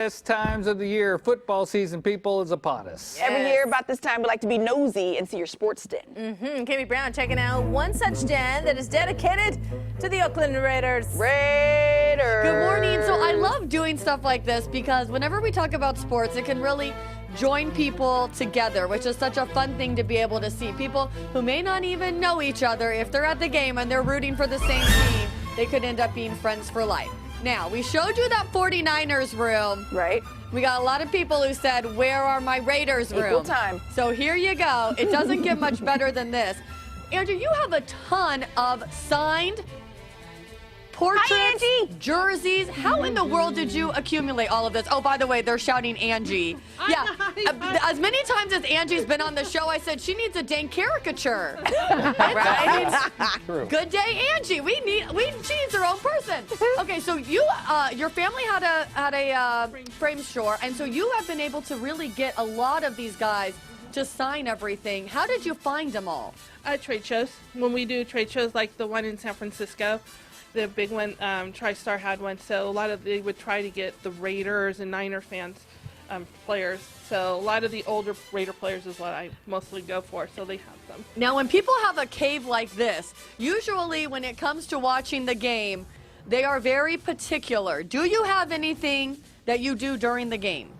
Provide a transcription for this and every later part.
Best times of the year, football season, people, is upon us. Yes. Every year about this time, we like to be nosy and see your sports den. Kimmy Brown checking out one such den that is dedicated to the Oakland Raiders. Raiders. Good morning. So I love doing stuff like this because whenever we talk about sports, it can really join people together, which is such a fun thing to be able to see. People who may not even know each other, if they're at the game and they're rooting for the same team, they could end up being friends for life. Now, we showed you that 49ers room. Right. We got a lot of people who said, where are my Raiders room? Equal time. So here you go. It doesn't get much better than this. Andrew, you have a ton of signed portraits, Hi, Angie. jerseys. How in the world did you accumulate all of this? Oh, by the way, they're shouting Angie. Yeah, as many times as Angie's been on the show, I said she needs a dang caricature. Right? Good day, Angie. She needs her own person. Okay, so your family had a frame store, and so you have been able to really get a lot of these guys to sign everything. How did you find them all? Trade shows. When we do trade shows like the one in San Francisco, the big one, TriStar had one, so they would try to get the Raiders and Niner fans, players. So a lot of the older Raider players is what I mostly go for, so they have them. Now, when people have a cave like this, usually when it comes to watching the game, they are very particular. Do you have anything that you do during the game?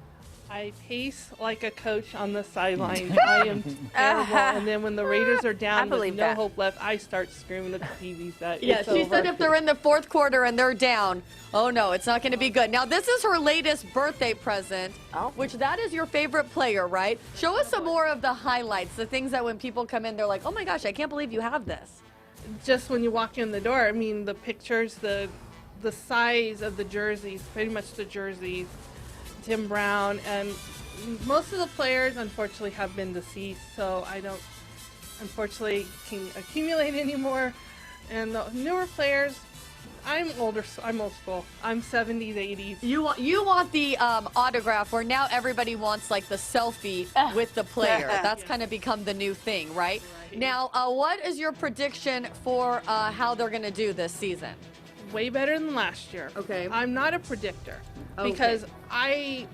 I pace like a coach on the sideline. I am terrible. And then when the Raiders are down with no hope left, I start screaming at the TVs that Yeah, it's she over. said if they're in the fourth quarter and they're down, oh no, it's not going to be good. Now, this is her latest birthday present, which that is your favorite player, right? Show us some more of the highlights, the things that when people come in, they're like, oh my gosh, I can't believe you have this. Just when you walk in the door, I mean, the pictures, the size of the jerseys, pretty much the jerseys, Tim Brown, and most of the players unfortunately have been deceased, so I don't unfortunately can accumulate anymore. And the newer players, I'm older, I'm old school. I'm 70s, 80s. You want the autograph where now everybody wants like the selfie with the player. That's kind of become the new thing, right? Now, what is your prediction for how they're going to do this season? Way better than last year. Okay. I'm not a predictor because I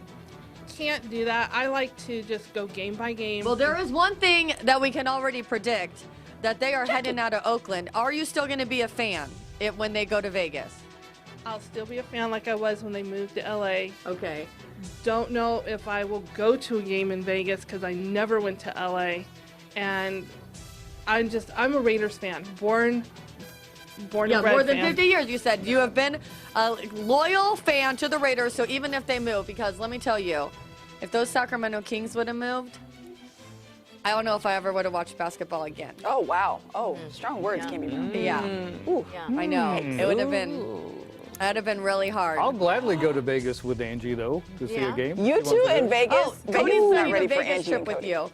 can't do that. I like to just go game by game. Well, there is one thing that we can already predict, that they are heading out of Oakland. Are you still going to be a fan when they go to Vegas? I'll still be a fan like I was when they moved to LA. Okay. Don't know if I will go to a game in Vegas because I never went to LA. And I'm a Raiders fan. Born Yeah, and bred more than fan. 50 years, you said. You have been a loyal fan to the Raiders, so even if they move, because let me tell you, if those Sacramento Kings would have moved, I don't know if I ever would have watched basketball again. Oh, wow. Oh, strong words, Kimmy Brown. Yeah, Ooh. I know. It would have been really hard. I'll gladly go to Vegas with Angie, though, to see a game. You two in Vegas? Oh, Vegas Cody's is not planning ready a for Vegas Angie trip and with Cody. you.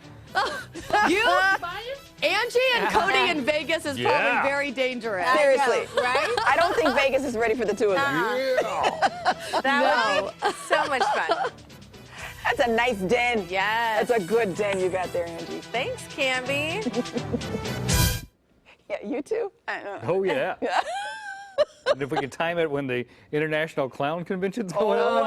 Angie and Cody in Vegas is probably very dangerous. Seriously. Right? I don't think Vegas is ready for the two of them. That would be so much fun. That's a nice den. Yes. That's a good den you got there, Angie. Thanks, Camby. Yeah, you two? Oh, yeah. And if we could time it when the International Clown Convention's going on.